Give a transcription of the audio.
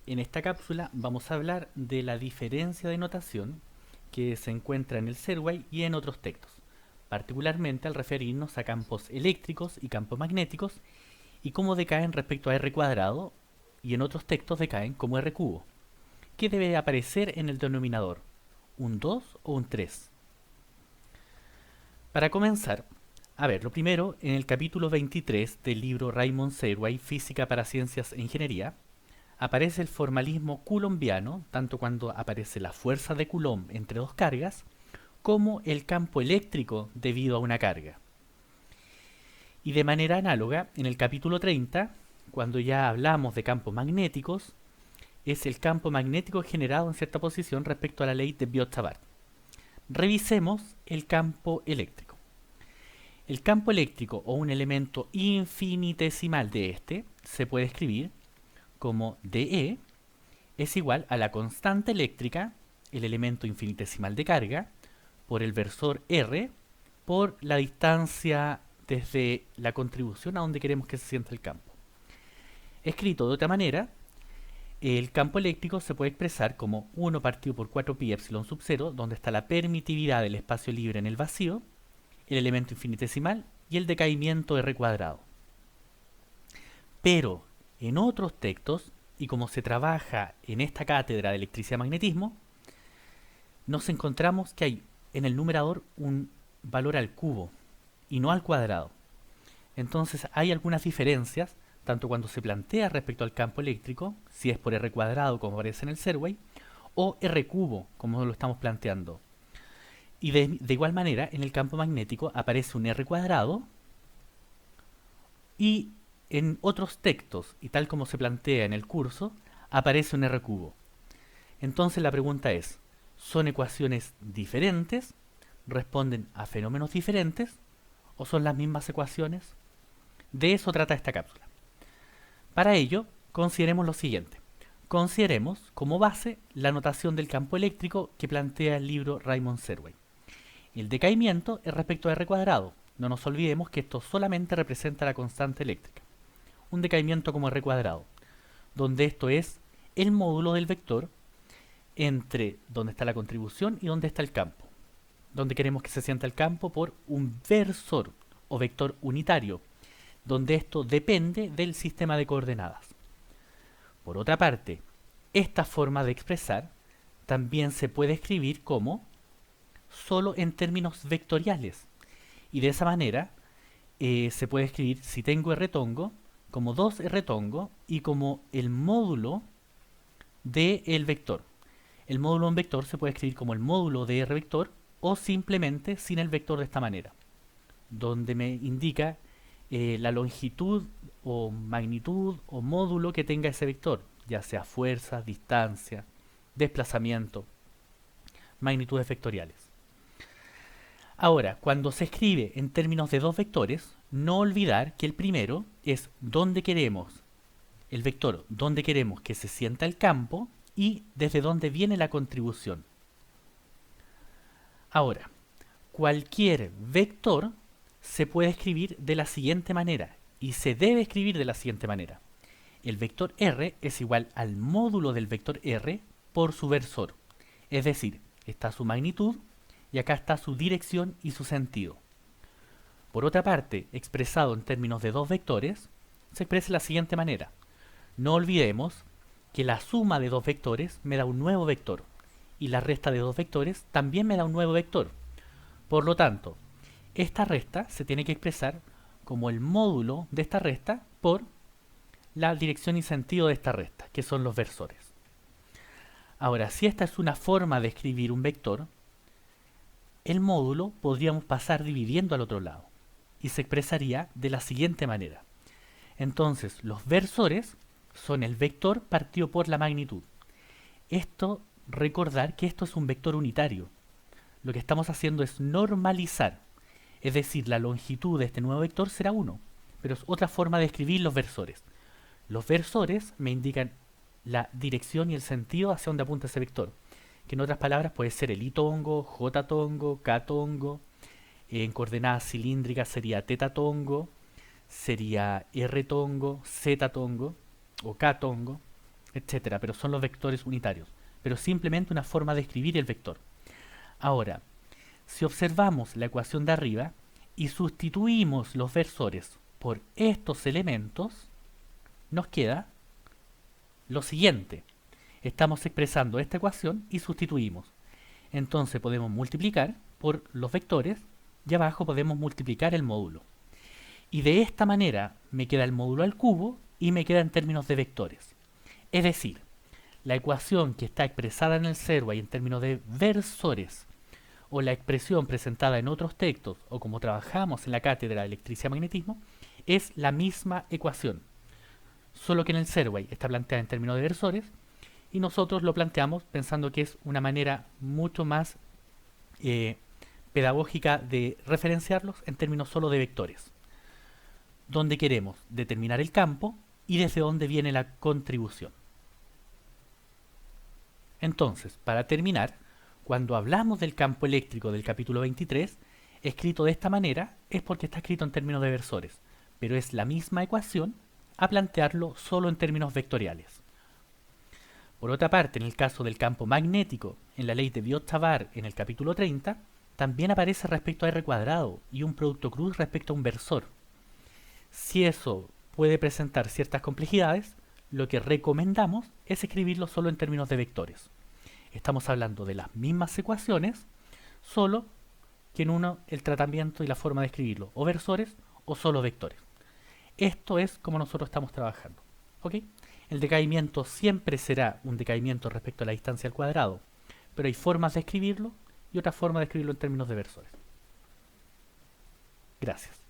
En esta cápsula vamos a hablar de la diferencia de notación que se encuentra en el Serway y en otros textos, particularmente al referirnos a campos eléctricos y campos magnéticos y cómo decaen respecto a R cuadrado y en otros textos decaen como R cubo. ¿Qué debe aparecer en el denominador? ¿Un 2 o un 3? Para comenzar, a ver, lo primero, en el capítulo 23 del libro Raymond Serway, Física para Ciencias e Ingeniería, aparece el formalismo coulombiano, tanto cuando aparece la fuerza de Coulomb entre dos cargas, como el campo eléctrico debido a una carga. Y de manera análoga, en el capítulo 30, cuando ya hablamos de campos magnéticos, es el campo magnético generado en cierta posición respecto a la ley de Biot-Savart. Revisemos el campo eléctrico. El campo eléctrico o un elemento infinitesimal de este se puede escribir como dE es igual a la constante eléctrica, el elemento infinitesimal de carga, por el versor R, por la distancia desde la contribución a donde queremos que se sienta el campo. Escrito de otra manera, el campo eléctrico se puede expresar como 1 partido por 4 pi epsilon sub 0, donde está la permitividad del espacio libre en el vacío, el elemento infinitesimal y el decaimiento R cuadrado. Pero en otros textos, y como se trabaja en esta cátedra de electricidad y magnetismo, nos encontramos que hay en el numerador un valor al cubo y no al cuadrado. Entonces hay algunas diferencias, tanto cuando se plantea respecto al campo eléctrico, si es por R cuadrado como aparece en el Serway, o R cubo, como lo estamos planteando. Y de igual manera, en el campo magnético aparece un R cuadrado y en otros textos, y tal como se plantea en el curso, aparece un R cubo. Entonces la pregunta es, ¿son ecuaciones diferentes? ¿Responden a fenómenos diferentes? ¿O son las mismas ecuaciones? De eso trata esta cápsula. Para ello, consideremos lo siguiente. Consideremos como base la notación del campo eléctrico que plantea el libro Raymond Serway. El decaimiento es respecto a R cuadrado. No nos olvidemos que esto solamente representa la constante eléctrica. Un decaimiento como R cuadrado, donde esto es el módulo del vector entre donde está la contribución y donde está el campo. Donde queremos que se sienta el campo por un versor o vector unitario, donde esto depende del sistema de coordenadas. Por otra parte, esta forma de expresar también se puede escribir como solo en términos vectoriales. Y de esa manera se puede escribir si tengo R tongo como 2R tongo y como el módulo del vector. El módulo de un vector se puede escribir como el módulo de R vector o simplemente sin el vector de esta manera, donde me indica la longitud o magnitud o módulo que tenga ese vector, ya sea fuerza, distancia, desplazamiento, magnitudes vectoriales. Ahora, cuando se escribe en términos de dos vectores, no olvidar que el primero es donde queremos, el vector donde queremos que se sienta el campo y desde dónde viene la contribución. Ahora, cualquier vector se puede escribir de la siguiente manera y se debe escribir de la siguiente manera. El vector R es igual al módulo del vector R por su versor. Es decir, está su magnitud y acá está su dirección y su sentido. Por otra parte, expresado en términos de dos vectores, se expresa de la siguiente manera. No olvidemos que la suma de dos vectores me da un nuevo vector y la resta de dos vectores también me da un nuevo vector. Por lo tanto, esta resta se tiene que expresar como el módulo de esta resta por la dirección y sentido de esta resta, que son los versores. Ahora, si esta es una forma de escribir un vector, el módulo podríamos pasar dividiendo al otro lado y se expresaría de la siguiente manera. Entonces, los versores son el vector partido por la magnitud. Recordar que esto es un vector unitario. Lo que estamos haciendo es normalizar, es decir, la longitud de este nuevo vector será 1, pero es otra forma de escribir los versores. Los versores me indican la dirección y el sentido hacia donde apunta ese vector, que en otras palabras puede ser el I tongo, J tongo, K tongo, en coordenadas cilíndricas sería teta tongo, sería R tongo, Z tongo o K tongo, etcétera, pero son los vectores unitarios, pero simplemente una forma de escribir el vector. Ahora, si observamos la ecuación de arriba y sustituimos los versores por estos elementos, nos queda lo siguiente. Estamos expresando esta ecuación y sustituimos. Entonces podemos multiplicar por los vectores y abajo podemos multiplicar el módulo. Y de esta manera me queda el módulo al cubo y me queda en términos de vectores. Es decir, la ecuación que está expresada en el Serway en términos de versores o la expresión presentada en otros textos o como trabajamos en la cátedra de electricidad y magnetismo es la misma ecuación, solo que en el Serway está planteada en términos de versores y nosotros lo planteamos pensando que es una manera mucho más pedagógica de referenciarlos en términos solo de vectores, donde queremos determinar el campo y desde dónde viene la contribución. Entonces, para terminar, cuando hablamos del campo eléctrico del capítulo 23, escrito de esta manera, es porque está escrito en términos de versores, pero es la misma ecuación a plantearlo solo en términos vectoriales. Por otra parte, en el caso del campo magnético, en la ley de Biot-Savart en el capítulo 30, también aparece respecto a R cuadrado y un producto cruz respecto a un versor. Si eso puede presentar ciertas complejidades, lo que recomendamos es escribirlo solo en términos de vectores. Estamos hablando de las mismas ecuaciones, solo que en uno el tratamiento y la forma de escribirlo, o versores o solo vectores. Esto es como nosotros estamos trabajando. ¿Ok? El decaimiento siempre será un decaimiento respecto a la distancia al cuadrado, pero hay formas de escribirlo y otra forma de escribirlo en términos de versores. Gracias.